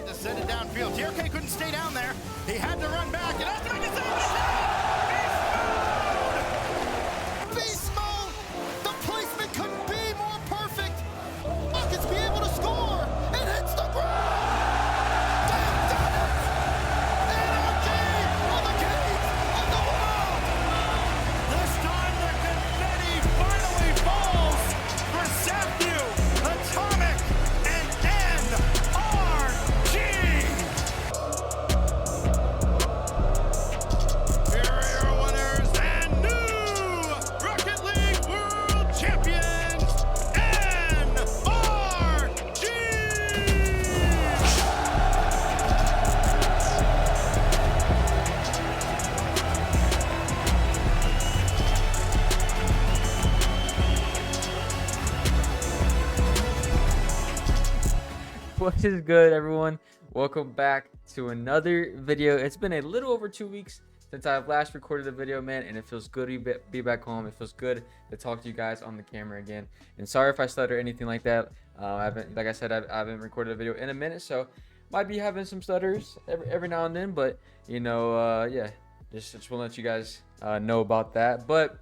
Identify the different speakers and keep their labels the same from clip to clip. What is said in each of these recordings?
Speaker 1: tried to send it downfield. Deowe couldn't stay down there. He had to run back and has to make a save. Beast mode! The placement couldn't be more perfect. Rockets be able to score. It hits the ground. They've done it. In our game of the games of the world. This time the confetti finally falls for Sapnew, Atomic, and NRG. Here are your winners and new Rocket League World Champions, NRG.
Speaker 2: What is good, everyone? Welcome back to another video. It's been a little over 2 weeks since I've last recorded a video, man, and it feels good to be back home. It feels good to talk to you guys on the camera again. And sorry if I stutter or anything like that. I haven't recorded a video in a minute, so might be having some stutters every now and then. But you know, yeah, just want to let you guys know about that. But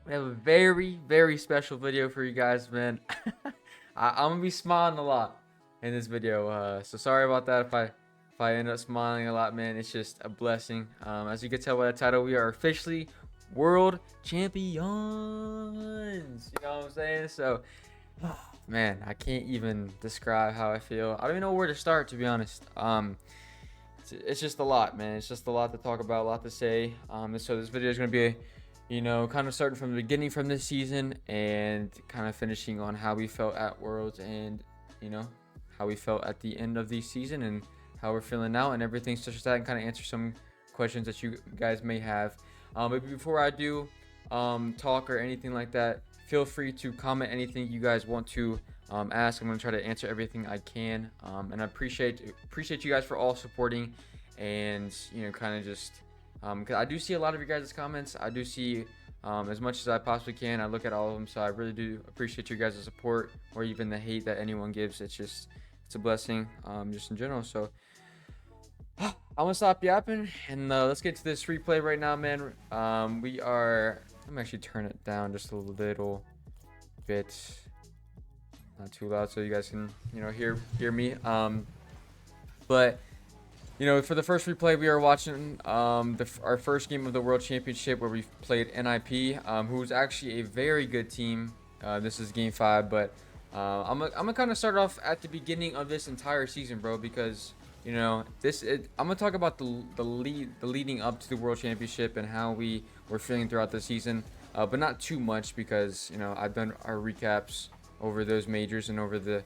Speaker 2: we have a very special video for you guys, man. I'm gonna be smiling a lot in this video, so sorry about that if I end up smiling a lot, man. It's just a blessing. As you can tell by the title, we are officially world champions. You know what I'm saying? So man, I can't even describe how I feel. I don't even know where to start, to be honest. It's just a lot, man. It's just a lot to talk about, a lot to say. And so this video is going to be, you know, kind of starting from the beginning from this season and kind of finishing on how we felt at Worlds and, you know, how we felt at the end of the season and how we're feeling now and everything such as that, and kind of answer some questions that you guys may have. But before I do talk or anything like that, feel free to comment anything you guys want to ask. I'm going to try to answer everything I can, and I appreciate you guys for all supporting, and you know, kind of just because I do see a lot of your guys' comments. I do see as much as I possibly can. I look at all of them, so I really do appreciate your guys' support or even the hate that anyone gives. It's a blessing, just in general. So I'm gonna stop yapping and let's get to this replay right now, man. I'm actually turn it down just a little bit, not too loud, so you guys can, you know, hear me. But you know, for the first replay, we are watching our first game of the World Championship where we played NIP, who's actually a very good team. This is game 5, but I'm gonna kind of start off at the beginning of this entire season, bro, because you know I'm gonna talk about the leading up to the World Championship and how we were feeling throughout the season, but not too much because, you know, I've done our recaps over those majors and over the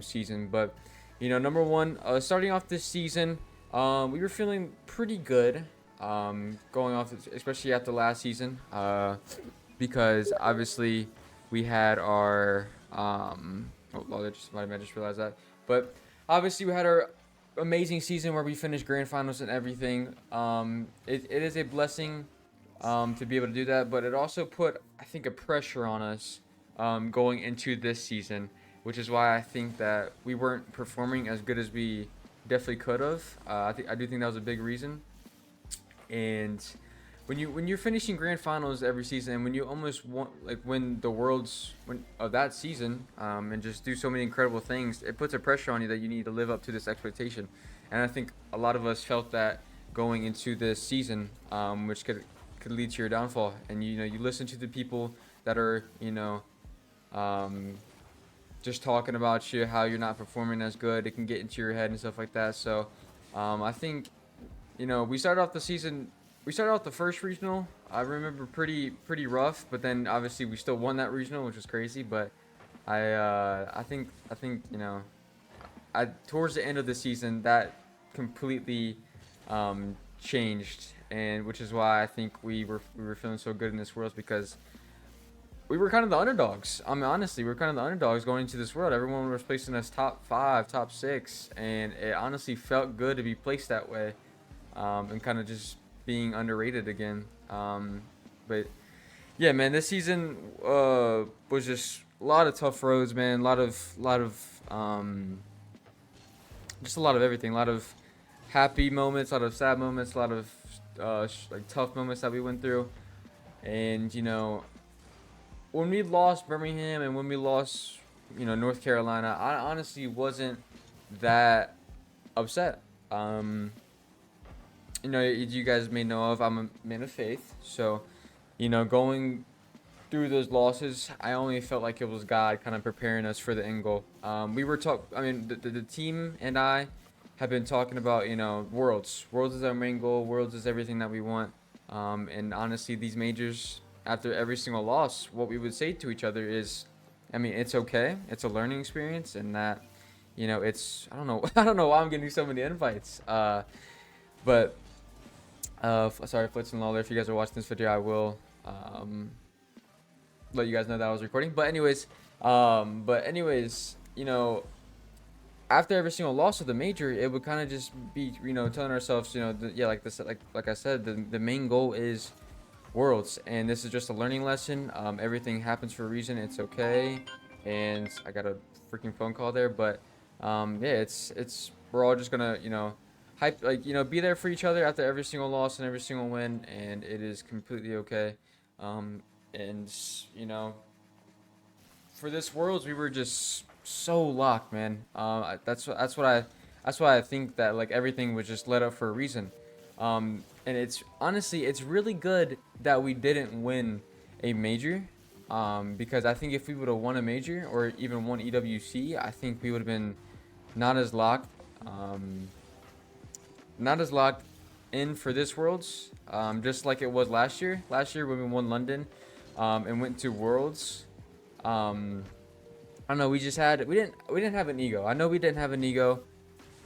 Speaker 2: season. But you know, number one, starting off this season, we were feeling pretty good, going off, especially after last season, because obviously we had our I just realized that. But obviously we had our amazing season where we finished grand finals and everything. It is a blessing to be able to do that, but it also put, I think, a pressure on us going into this season, which is why I think that we weren't performing as good as we definitely could have. I do think that was a big reason. And when you're finishing grand finals every season, and when you almost win the Worlds of that season, and just do so many incredible things, it puts a pressure on you that you need to live up to this expectation. And I think a lot of us felt that going into this season, which could lead to your downfall. And you know, you listen to the people that are, you know, just talking about you, how you're not performing as good. It can get into your head and stuff like that. So I think, you know, we started off the first regional, I remember, pretty rough, but then obviously we still won that regional, which was crazy. But I think you know, towards the end of the season that completely changed, and which is why I think we were feeling so good in this Worlds, because we were kind of the underdogs. I mean, honestly, we were kind of the underdogs going into this World. Everyone was placing us top 5, top 6, and it honestly felt good to be placed that way, and kind of just being underrated again. But yeah, man, this season was just a lot of tough roads, man. A lot of just a lot of everything, a lot of happy moments, a lot of sad moments, a lot of like tough moments that we went through. And when we lost Birmingham and when we lost, North Carolina, I honestly wasn't that upset. You guys may know of, I'm a man of faith, so going through those losses, I only felt like it was God kind of preparing us for the end goal. We were I mean, the team and I have been talking about, worlds. Worlds is our main goal. Worlds is everything that we want. And honestly, these majors, after every single loss, what we would say to each other is, I mean, it's okay. It's a learning experience, and that, it's I don't know, I don't know why I'm getting so many invites. But sorry, Flitz and Lawler, if you guys are watching this video, I will let you guys know that I was recording. But anyways, after every single loss of the major, it would kind of just be, telling ourselves, like this, like I said, the main goal is worlds, and this is just a learning lesson. Everything happens for a reason. It's okay. And I got a freaking phone call there, but yeah, it's we're all just gonna, hype, like, be there for each other after every single loss and every single win, and it is completely okay. And for this worlds, we were just so locked, man. That's why I think that, like, everything was just let up for a reason. And it's honestly, it's really good that we didn't win a major. Because I think if we would have won a major or even won EWC, I think we would have been not as locked. Not as locked in for this worlds, just like it was last year. Last year when we won London, and went to worlds, I don't know. We didn't have an ego. I know we didn't have an ego,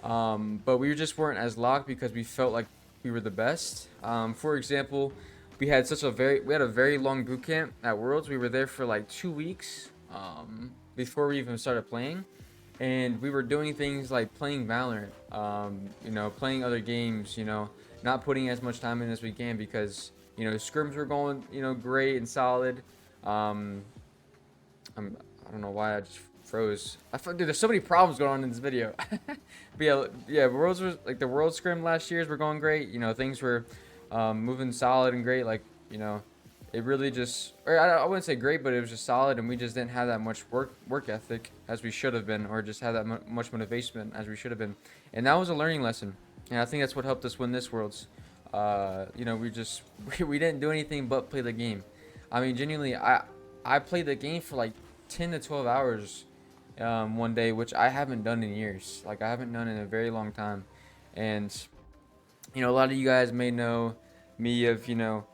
Speaker 2: but we just weren't as locked because we felt like we were the best. For example, we had a very long boot camp at Worlds. We were there for like 2 weeks before we even started playing, and we were doing things like playing Valorant, playing other games, not putting as much time in as we can because scrims were going great and solid. I don't know why I just froze. Dude, there's so many problems going on in this video. But yeah, Worlds was like the World Scrim last year's were going great. Things were moving solid and great. Like, it really just, or I wouldn't say great, but it was just solid, and we just didn't have that much work ethic as we should have been, or just have that much motivation as we should have been. And that was a learning lesson. And I think that's what helped us win this Worlds. We didn't do anything but play the game. I mean, genuinely, I played the game for like 10 to 12 hours one day, which I haven't done in years. Like, I haven't done in a very long time. And a lot of you guys may know me of not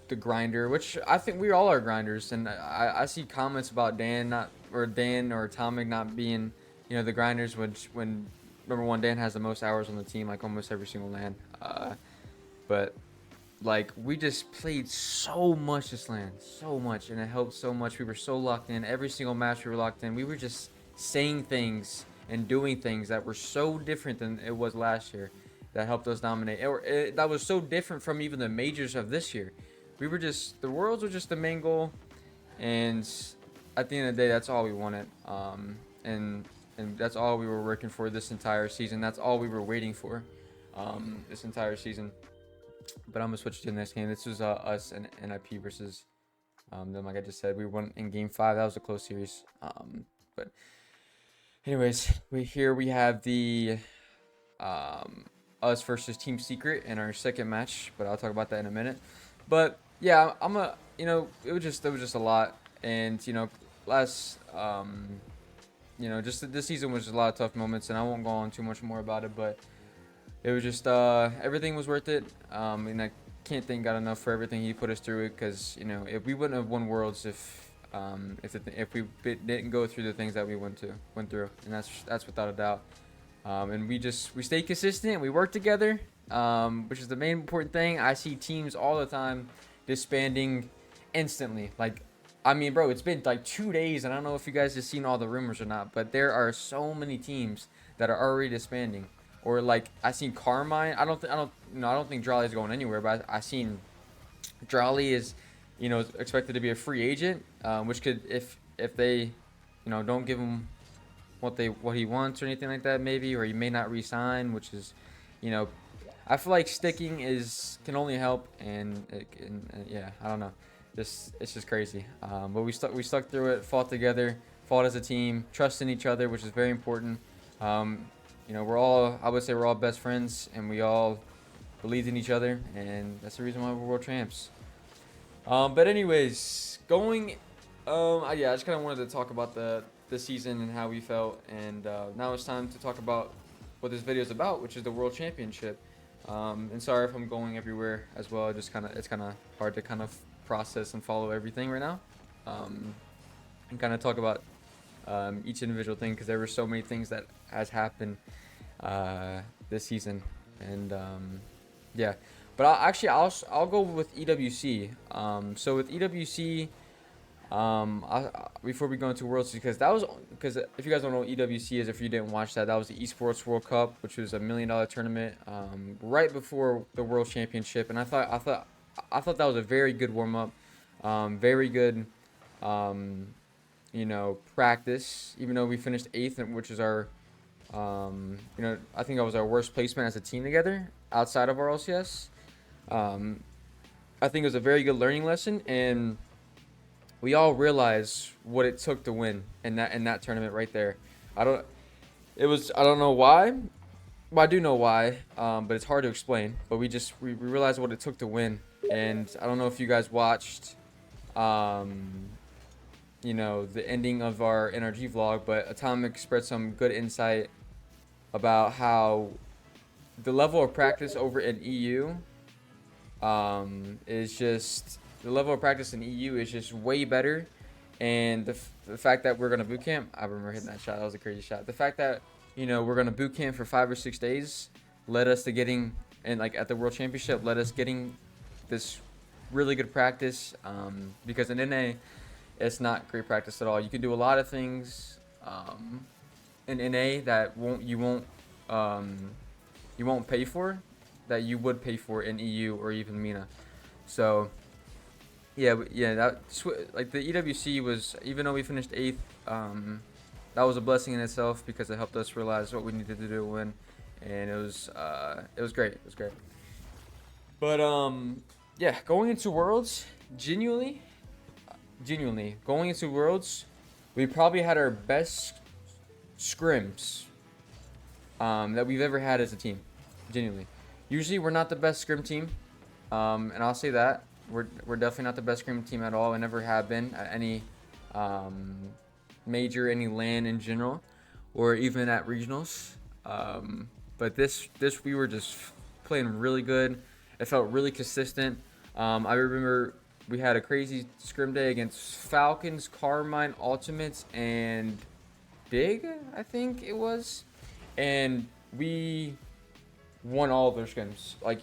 Speaker 2: the grinder, which I think we all are grinders. And I see comments about Dan or Atomic not being the grinders, which when number one, Dan has the most hours on the team, like almost every single LAN. But like, we just played so much this LAN, so much, and it helped so much. We were so locked in. Every single match we were locked in. We were just saying things and doing things that were so different than it was last year that helped us dominate. That was so different from even the majors of this year. The Worlds were just the main goal, and at the end of the day, that's all we wanted. And that's all we were working for this entire season. That's all we were waiting for this entire season. But I'm gonna switch to the next game. This was us and NIP versus them. Like I just said, we won in game 5. That was a close series. But anyways, we have the us versus Team Secret in our second match. But I'll talk about that in a minute. But yeah, it was just a lot. And last just this season was just a lot of tough moments, and I won't go on too much more about it, but it was just everything was worth it. And I can't thank God enough for everything He put us through, because if we wouldn't have won Worlds if we didn't go through the things that we went through, and that's without a doubt. And we stayed consistent. We worked together, which is the main important thing. I see teams all the time disbanding instantly. Like, I mean, bro, it's been like 2 days, and I don't know if you guys have seen all the rumors or not, but there are so many teams that are already disbanding. Or like, I seen Carmine. I don't think Drolly is going anywhere, but I seen Drolly is, expected to be a free agent, which could, if they, don't give him what he wants or anything like that, maybe, or he may not resign, which is, you know, I feel like sticking can only help, and yeah, I don't know, it's just crazy. But we stuck through it, fought together, fought as a team, trusting each other, which is very important. I would say we're all best friends, and we all believed in each other, and that's the reason why we're world champs. But anyways, yeah, I just kind of wanted to talk about the season and how we felt, and now it's time to talk about what this video is about, which is the World Championship. And sorry if I'm going everywhere as well. It's kind of hard to kind of process and follow everything right now, and kind of talk about each individual thing, because there were so many things that has happened this season, and yeah. But I'll go with EWC. So with EWC, before we go into Worlds, because if you guys don't know what EWC is, if you didn't watch that was the Esports World Cup, which was $1 million tournament right before the World Championship, and I thought that was a very good warm up, very good, practice. Even though we finished 8th, which is our, I think that was our worst placement as a team together outside of our LCS. I think it was a very good learning lesson, and we all realized what it took to win in that tournament right there. I don't know why. Well, I do know why, but it's hard to explain. But we realized what it took to win, and I don't know if you guys watched, the ending of our NRG vlog, but Atomic spread some good insight about how the level of practice over in EU is just way better, and the fact that we're gonna boot camp, I remember hitting that shot. That was a crazy shot. The fact that we're gonna boot camp for 5 or 6 days led us to getting, and like at the World Championship, led us getting this really good practice. Because in NA, it's not great practice at all. You can do a lot of things in NA that you won't pay for, that you would pay for in EU or even MENA. So yeah, like the EWC was, even though we finished 8th, that was a blessing in itself, because it helped us realize what we needed to do to win, and it was great. It was great. But yeah, going into Worlds, genuinely going into Worlds, we probably had our best scrims that we've ever had as a team. Genuinely, usually we're not the best scrim team, and I'll say that we're definitely not the best scrim team at all, and never have been at any major, any LAN in general, or even at regionals. But this we were just playing really good. It felt really consistent. I remember we had a crazy scrim day against Falcons, Carmine, Ultimates, and Big, I think it was, and we won all their scrims. Like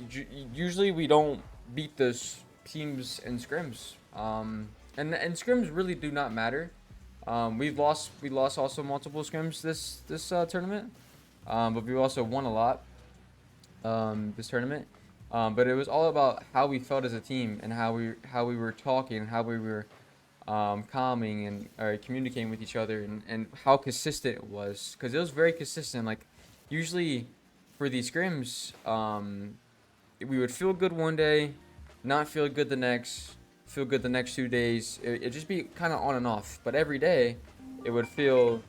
Speaker 2: usually we don't beat those teams in scrims, and scrims really do not matter. We lost also multiple scrims this tournament, but we also won a lot this tournament. But it was all about how we felt as a team, and how we were talking, and how we were calming and communicating with each other, and how consistent it was, because it was very consistent. Like usually for these scrims, we would feel good one day, not feel good the next, feel good the next 2 days. It'd just be kind of on and off. But every day, it would feel,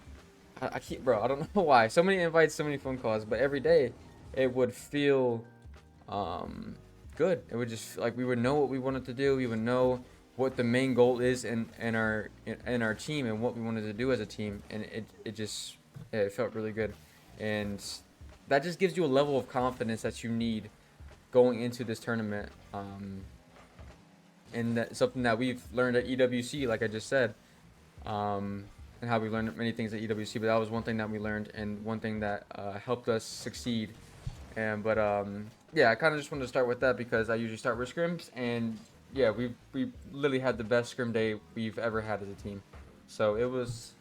Speaker 2: I don't know why. So many invites, so many phone calls, but every day, it would feel good. It would just, like, we would know what we wanted to do. We would know what the main goal is in our team, and what we wanted to do as a team. And it felt really good. And that just gives you a level of confidence that you need going into this tournament, and that's something that we've learned at EWC, like I just said, and how we learned many things at EWC, but that was one thing that we learned, and one thing that helped us succeed. Yeah, I kind of just wanted to start with that, because I usually start with scrims, and yeah, we literally had the best scrim day we've ever had as a team. So it was,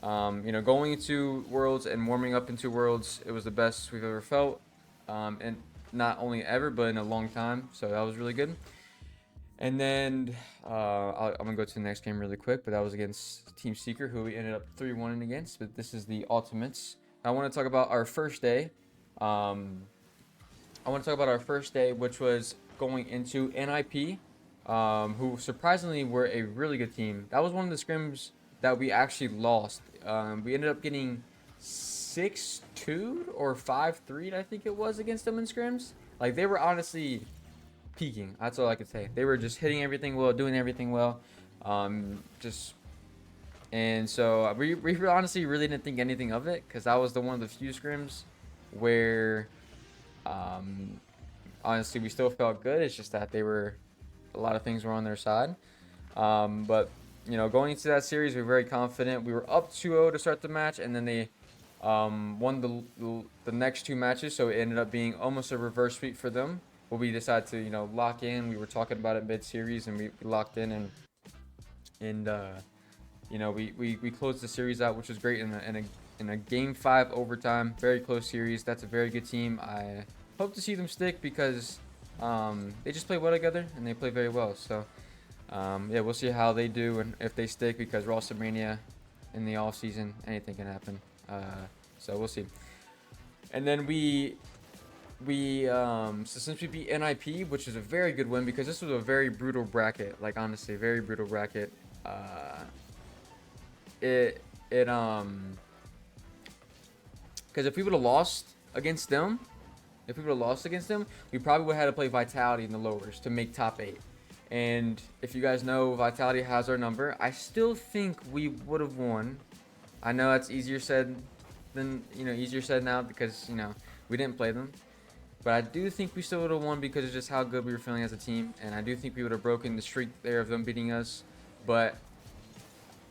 Speaker 2: going into Worlds and warming up into Worlds, it was the best we've ever felt, and not only ever, but in a long time. So that was really good. And then I'm gonna go to the next game really quick, but that was against Team Seeker, who we ended up 3-1 against. But this is the Ultimates. I want to talk about our first day. Which was going into NIP, who surprisingly were a really good team. That was one of the scrims that we actually lost. We ended up getting 6-2 or 5-3, I think it was, against them in scrims. Like, they were honestly peaking. That's all I could say. They were just hitting everything well, doing everything well. And so we honestly really didn't think anything of it, because that was one of the few scrims where honestly we still felt good. It's just that a lot of things were on their side. But going into that series, we were very confident. We were up 2-0 to start the match, and then they won the next two matches, so it ended up being almost a reverse sweep for them. But we decided to lock in. We were talking about it mid-series, and we locked in, and we closed the series out, which was great in a game 5 overtime, very close series. That's a very good team. I hope to see them stick, because they just play well together and they play very well. So yeah, we'll see how they do and if they stick, because WrestleMania in the off season, anything can happen. So we'll see. And then so since we beat NIP, which is a very good win, because this was a very brutal bracket, like honestly, very brutal bracket. Because if we would have lost against them, we probably would have had to play Vitality in the lowers to make top 8. And if you guys know, Vitality has our number. I still think we would have won. I know that's easier said now, because we didn't play them. But I do think we still would have won, because of just how good we were feeling as a team. And I do think we would have broken the streak there of them beating us. But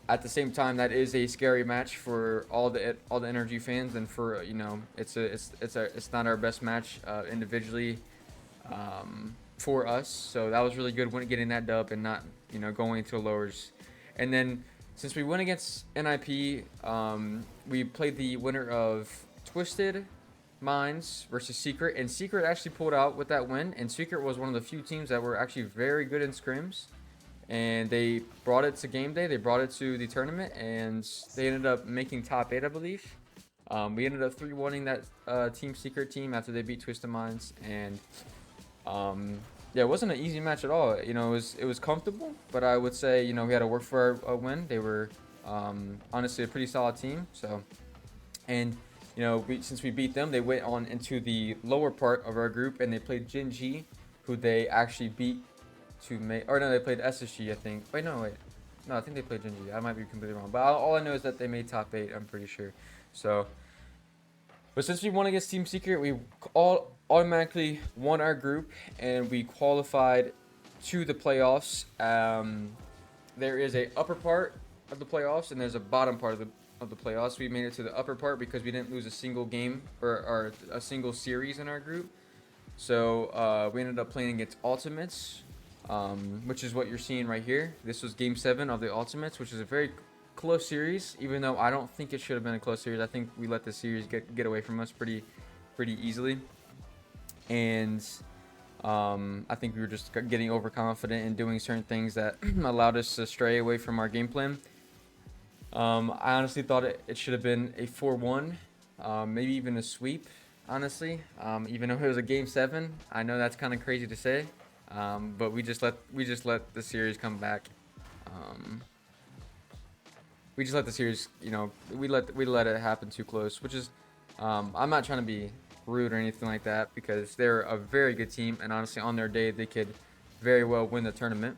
Speaker 2: at the same time, that is a scary match for all the Energy fans, and for it's not our best match individually for us. So that was really good when getting that dub and not going into the lowers. And then since we went against NIP, we played the winner of Twisted Minds versus Secret, and Secret actually pulled out with that win. And Secret was one of the few teams that were actually very good in scrims, and they brought it to game day. They brought it to the tournament, and they ended up making top 8, I believe. We ended up 3-1ing that Team Secret team after they beat Twisted Minds, and yeah, it wasn't an easy match at all. It was comfortable, but I would say we had to work for a win. They were honestly a pretty solid team. So, and since we beat them, they went on into the lower part of our group, and they played Jin G, who they actually beat to make. Or no, they played SSG, I think. No, I think they played Jin G. I might be completely wrong, but all I know is that they made top 8. I'm pretty sure. So, but since we won against Team Secret, we all automatically won our group, and we qualified to the playoffs. There is a upper part of the playoffs, and there's a bottom part of the playoffs. We made it to the upper part because we didn't lose a single game or a single series in our group. So we ended up playing against Ultimates, which is what you're seeing right here. This was Game 7 of the Ultimates, which is a very close series, even though I don't think it should have been a close series. I think we let the series get away from us pretty easily. And I think we were just getting overconfident and doing certain things that allowed us to stray away from our game plan. I honestly thought it should have been a 4-1, maybe even a sweep, honestly. Even though it was a Game 7, I know that's kind of crazy to say, but we just let the series come back. We just let the series, we let it happen too close, which is, I'm not trying to be rude or anything like that, because they're a very good team, and honestly on their day they could very well win the tournament.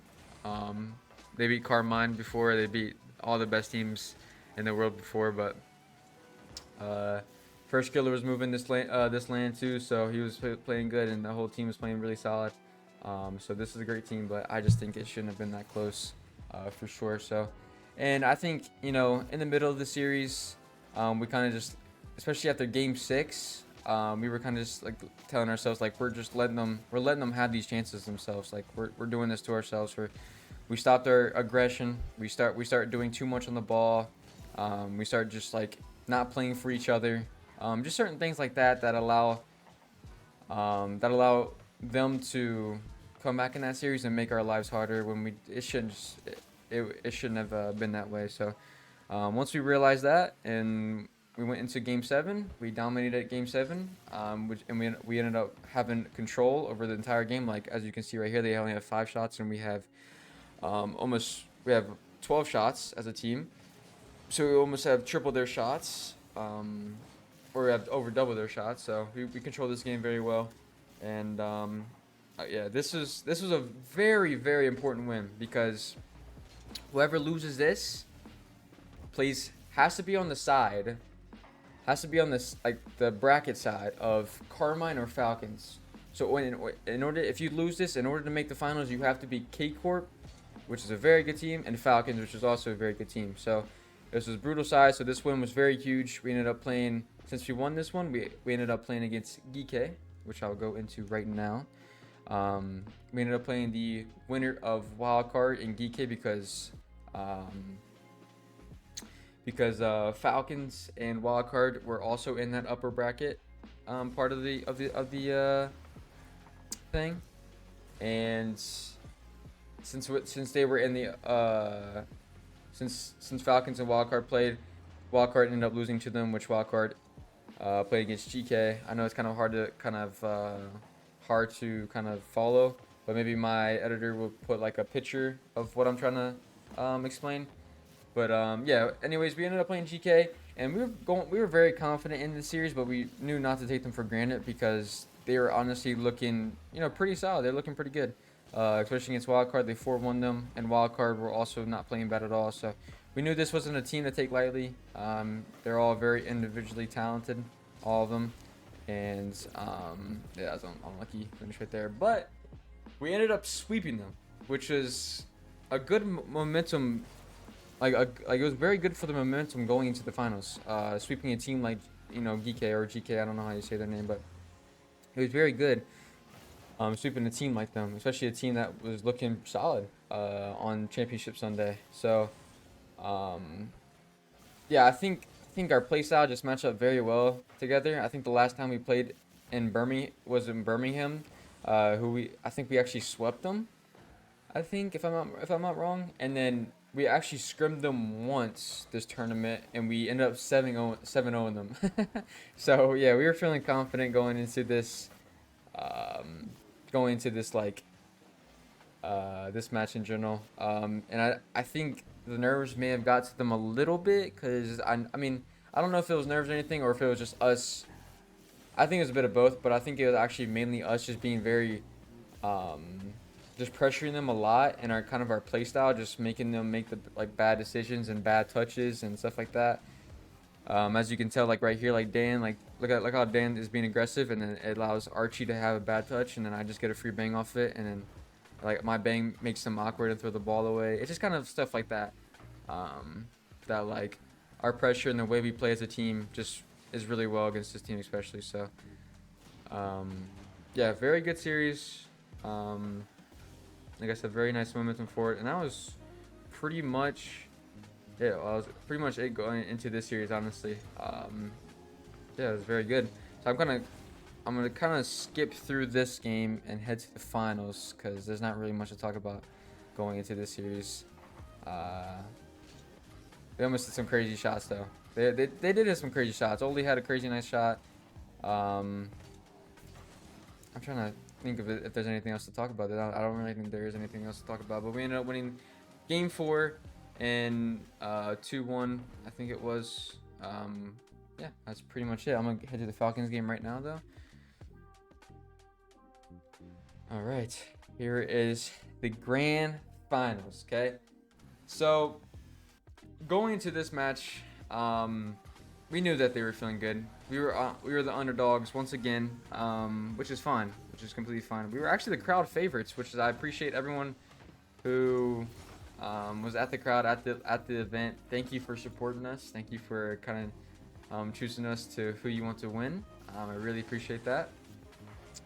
Speaker 2: They beat Carmine before, they beat all the best teams in the world before, but First Killer was moving this land too, so he was playing good, and the whole team was playing really solid. So this is a great team, but I just think it shouldn't have been that close, for sure. So, and I think in the middle of the series, we kind of just, especially after Game 6, we were kind of just like telling ourselves, like, we're letting them have these chances themselves. Like, we're doing this to ourselves. We stopped our aggression. We start doing too much on the ball. We start just like not playing for each other. Just certain things like that allow them to come back in that series and make our lives harder when it shouldn't it shouldn't have been that way. So once we realized that and we went into Game 7, we dominated Game 7, we ended up having control over the entire game. Like as you can see right here, they only have 5 shots and we have we have 12 shots as a team. So we almost have triple their shots, or we have over double their shots. So we control this game very well, and yeah, this was a very, very important win because whoever loses this has to be on this like the bracket side of Carmine or Falcons. So in order, if you lose this, in order to make the finals, you have to be K Corp, which is a very good team, and Falcons, which is also a very good team. So this was brutal size. So this win was very huge. We ended up playing, since we won this one, we ended up playing against Geeke, which I'll go into right now. We ended up playing the winner of Wildcard in Geeke because Falcons and Wildcard were also in that upper bracket part of the thing, and since they were in the since Falcons and Wildcard played, Wildcard ended up losing to them, which Wildcard played against GK. I know it's kind of hard to follow, but maybe my editor will put like a picture of what I'm trying to explain. But yeah, anyways, we ended up playing GK, and we were very confident in the series, but we knew not to take them for granted because they were honestly looking, pretty solid. They're looking pretty good. Especially against Wildcard, they 4-1 them, and Wildcard were also not playing bad at all. So we knew this wasn't a team to take lightly. They're all very individually talented, all of them, and yeah, I was unlucky finish right there. But we ended up sweeping them, which is a good momentum. Like it was very good for the momentum going into the finals. Sweeping a team like Geeke or GK, I don't know how you say their name, but it was very good. Sweeping a team like them, especially a team that was looking solid on Championship Sunday. So, yeah, I think our playstyle just matched up very well together. I think the last time we played in Birmingham was in Birmingham, I think we actually swept them. I think if I'm not wrong, and then we actually scrimmed them once this tournament, and we ended up 7-0 them. So yeah, we were feeling confident going into this. This match in general, and I think the nerves may have got to them a little bit because I mean I don't know if it was nerves or anything or if it was just us. I think it was a bit of both, but I think it was actually mainly us just being very just pressuring them a lot, and our play style, just making them make the bad decisions and bad touches and stuff like that. As you can tell, like right here, like Dan, look how Dan is being aggressive, and then it allows Archie to have a bad touch, and then I just get a free bang off it, and then my bang makes them awkward and throw the ball away. It's just kind of stuff like that. That our pressure and the way we play as a team just is really well against this team, especially. So, yeah, very good series. Like I said, very nice momentum for it, and that was pretty much. Yeah, well, was pretty much it going into this series, honestly. Yeah, it was very good. So I'm gonna kind of skip through this game and head to the finals because there's not really much to talk about going into this series. They almost did some crazy shots though. They did have some crazy shots. Oli had a crazy nice shot. I'm trying to think of it if there's anything else to talk about. I don't really think there is anything else to talk about. But we ended up winning Game 4. And 2-1, I think it was. Yeah, that's pretty much it. I'm gonna head to the Falcons game right now, though. All right, here is the grand finals. Okay, so going into this match, we knew that they were feeling good. We were the underdogs once again, which is fine, which is completely fine. We were actually the crowd favorites, which is I appreciate everyone who. Was at the crowd at the event. Thank you for supporting us. Thank you for choosing us to who you want to win. I really appreciate that.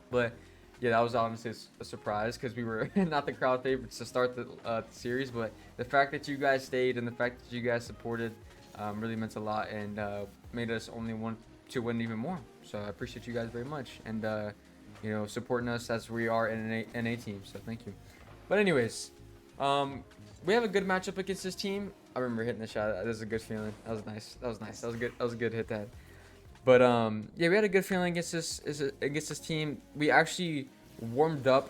Speaker 2: But yeah, that was honestly a surprise because we were not the crowd favorites to start the series. But the fact that you guys stayed and the fact that you guys supported really meant a lot and made us only want to win even more. So I appreciate you guys very much. And you know, supporting us as we are in an NA team. So thank you. But anyways, we have a good matchup against this team. I remember hitting the shot. That was a good feeling. That was nice. That was nice. That was good. That was a good hit that. But yeah, we had a good feeling against this team. We actually warmed up.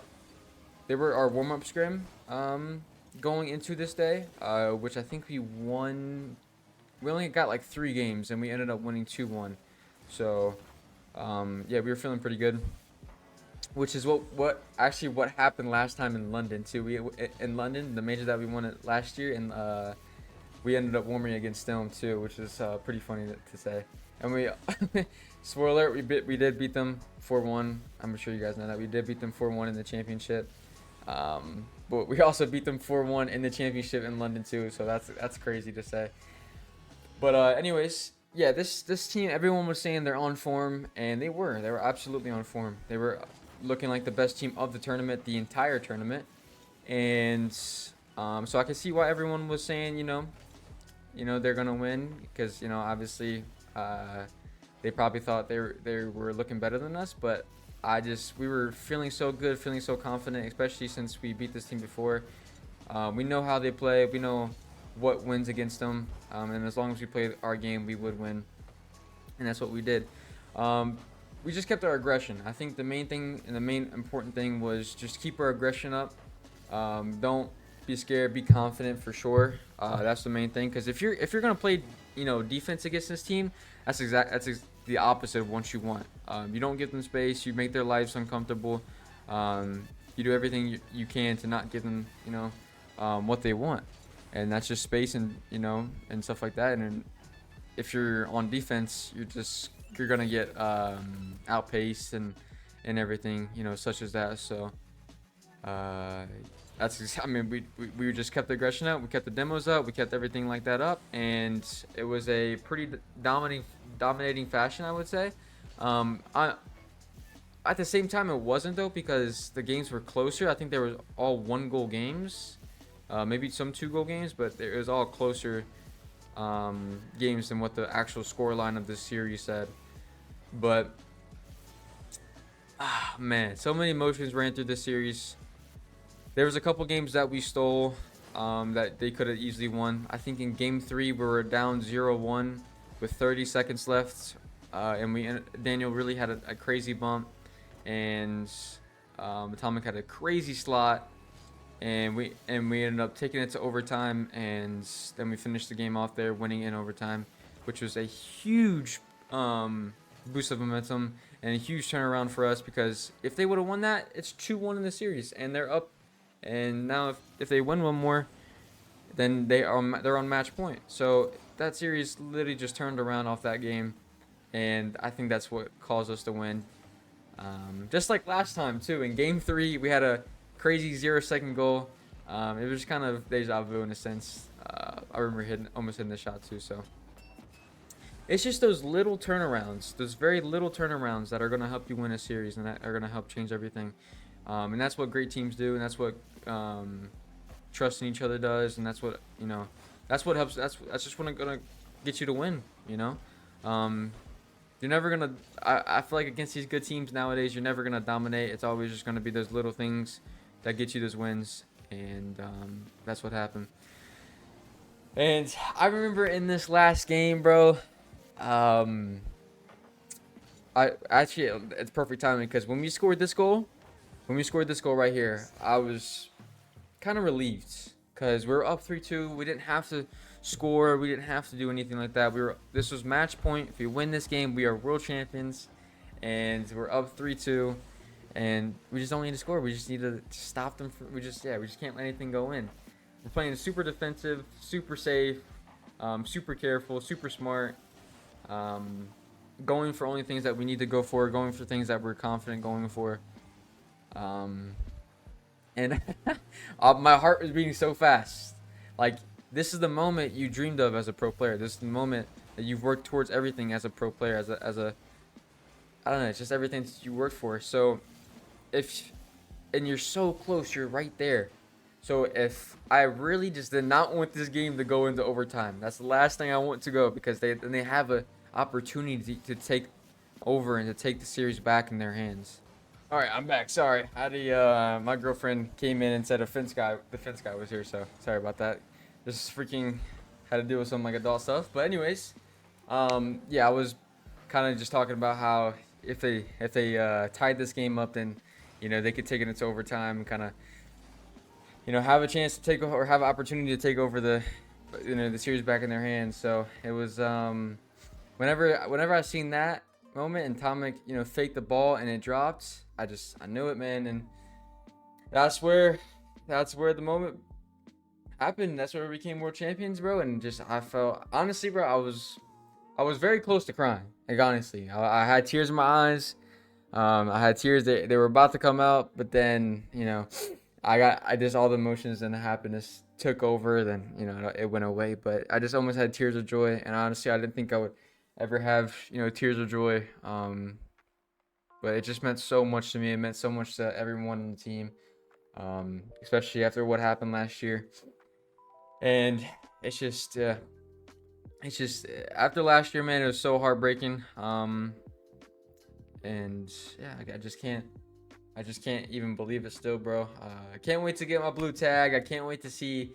Speaker 2: They were our warm-up scrim going into this day, which I think we won. We only got like 3 games, and we ended up winning 2-1. So yeah, we were feeling pretty good. Which is what happened last time in London too. We in London, the major that we won it last year, and we ended up warming against them too, which is pretty funny to say. And we, spoiler, we did beat them 4-1. I'm sure you guys know that we did beat them 4-1 in the championship. But we also beat them 4-1 in the championship in London too. So that's crazy to say. But anyways, yeah, this team, everyone was saying they're on form, and they were absolutely on form. They were looking like the best team of the tournament, the entire tournament. And so I can see why everyone was saying, you know, they're gonna win, because, you know, obviously they probably thought they were looking better than us. But we were feeling so good, feeling so confident, especially since we beat this team before. We know how they play, we know what wins against them, and as long as we played our game, we would win, and that's what we did. We just kept our aggression. I think the main thing and the main important thing was just keep our aggression up. Don't be scared, be confident for sure. That's the main thing, because if you're gonna play, you know, defense against this team, that's the opposite of what you want. You don't give them space, you make their lives uncomfortable. You do everything you can to not give them, you know, what they want, and that's just space and, you know, and stuff like that. And if you're on defense, you're gonna get outpaced and everything, you know, such as that. So I mean, we just kept the aggression up, we kept the demos up, we kept everything like that up, and it was a pretty dominating fashion, I would say. At the same time, it wasn't though, because the games were closer. I think they were all 1-goal games, maybe some 2-goal games, but it was all closer games than what the actual scoreline of this series said. But man, so many emotions ran through this series. There was a couple games that we stole that they could have easily won. I think in game 3 we were down 0-1 with 30 seconds left, and Daniel really had a crazy bump, and Atomic had a crazy slot, and we ended up taking it to overtime, and then we finished the game off there, winning in overtime, which was a huge boost of momentum and a huge turnaround for us, because if they would have won that, it's 2-1 in the series, and they're up. And now if they win one more, then they're on match point. So that series literally just turned around off that game, and I think that's what caused us to win. Just like last time too, in game 3 we had a crazy 0-second goal. It was kind of deja vu in a sense. I remember almost hitting the shot too. So it's just those little turnarounds, those very little turnarounds, that are going to help you win a series, and that are going to help change everything. And that's what great teams do, and that's what trusting each other does, and that's what, you know, that's what helps. That's just what gonna get you to win. You know, you're never gonna. I feel like against these good teams nowadays, you're never gonna dominate. It's always just gonna be those little things that get you those wins, and that's what happened. And I remember in this last game, bro. I actually, it's perfect timing, because when we scored this goal right here, I was kind of relieved, because we were up 3-2. We didn't have to score. We didn't have to do anything like that. This was match point. If we win this game, we are world champions, and we're up 3-2, and we just don't need to score. We just need to stop them. We just can't let anything go in. We're playing super defensive, super safe, super careful, super smart. Going for only things that we need to go for, going for things that we're confident going for. And my heart was beating so fast. Like, this is the moment you dreamed of as a pro player. This is the moment that you've worked towards everything as a pro player, as a I don't know, it's just everything that you worked for. So and you're so close, you're right there. So if I really just did not want this game to go into overtime, that's the last thing I want to go, because they have a opportunity to take over and to take the series back in their hands. All right, I'm back. Sorry, I had my girlfriend came in and said the fence guy was here, so sorry about that. Just freaking had to deal with some like adult stuff. But anyways, yeah, I was kind of just talking about how if they tied this game up, then they could take it into overtime and kind of have a chance to take or have an opportunity to take over the series back in their hands. So it was whenever I seen that moment and Tomic faked the ball and it dropped, I knew it, man. And that's where the moment happened. That's where we became world champions, bro. And just I felt, honestly, bro, I was very close to crying. Like, honestly, I had tears in my eyes. I had tears that they were about to come out, but then I just, all the emotions and the happiness took over. Then it went away, but I just almost had tears of joy. And honestly, I didn't think I would ever have tears of joy. But it just meant so much to me. It meant so much to everyone on the team, especially after what happened last year. And it's just after last year, man, it was so heartbreaking. And yeah, I just can't even believe it still, bro. I can't wait to get my blue tag. I can't wait to see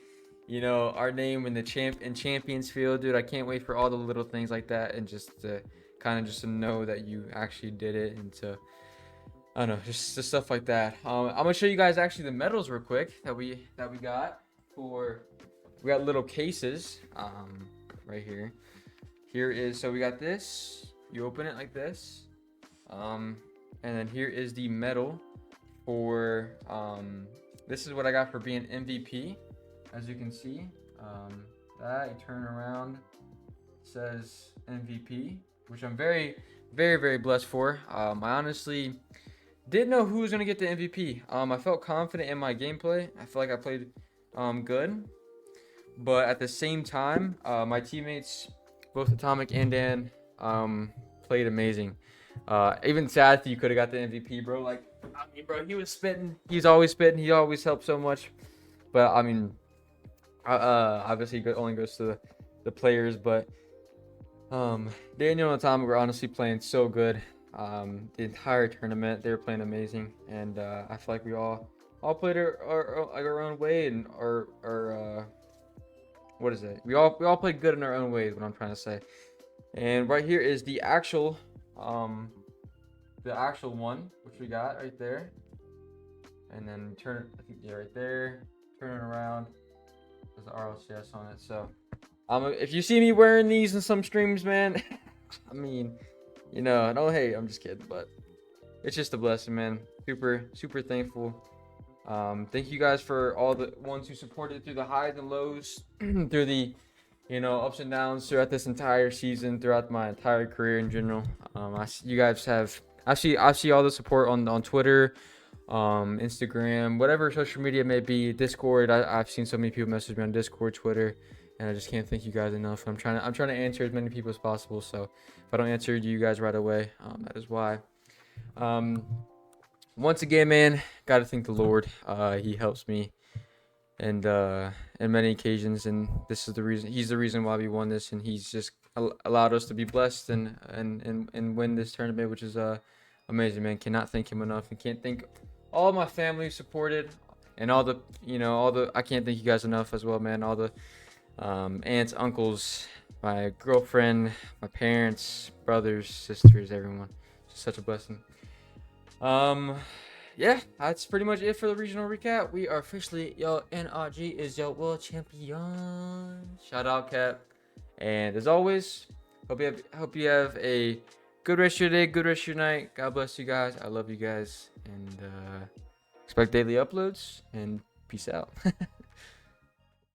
Speaker 2: our name in the champions field, dude. I can't wait for all the little things like that, and just to just to know that you actually did it, and to, I don't know, just stuff like that. I'm gonna show you guys actually the medals real quick that we got for. We got little cases right here. So we got this. You open it like this, and then here is the medal for this is what I got for being MVP. As you can see, that you turn around, says MVP, which I'm very, very, very blessed for. I honestly didn't know who was gonna get the MVP. I felt confident in my gameplay. I feel like I played good, but at the same time, my teammates, both Atomic and Dan, played amazing. Even Seth, you could have got the MVP, bro. Like, I mean, bro, he was spitting. He's always spitting. He always helped so much. But I mean, obviously, it only goes to the players. But Daniel and Atomic were honestly playing so good. The entire tournament, they were playing amazing, and I feel like we all played our own way, and our what is it? We all played good in our own ways. What I'm trying to say. And right here is the actual one, which we got right there. And then turn it, I think, yeah, right there. Turn it around. There's the RLCS on it. So, if you see me wearing these in some streams, man, I mean, don't hate. I'm just kidding, but it's just a blessing, man. Super, super thankful. Thank you guys for all the ones who supported through the highs and lows, through the ups and downs throughout this entire season, throughout my entire career in general. You guys have, I see all the support on Twitter, Instagram, whatever social media may be, Discord. I've seen so many people message me on Discord, Twitter, and I just can't thank you guys enough. I'm trying to answer as many people as possible. So if I don't answer you guys right away, that is why. Once again, man, gotta thank the Lord. He helps me, and in many occasions, and this is the reason. He's the reason why we won this, and he's just allowed us to be blessed and win this tournament, which is amazing, man. Cannot thank him enough, and can't thank all my family who supported, and all the I can't thank you guys enough as well, man. All the aunts, uncles, my girlfriend, my parents, brothers, sisters, everyone. It's such a blessing. Yeah, that's pretty much it for the regional recap. We are officially, NRG is your world champion. Shout out, Cap. And as always, hope you have a good rest of your day, good rest of your night. God bless you guys. I love you guys, and expect daily uploads. And peace out.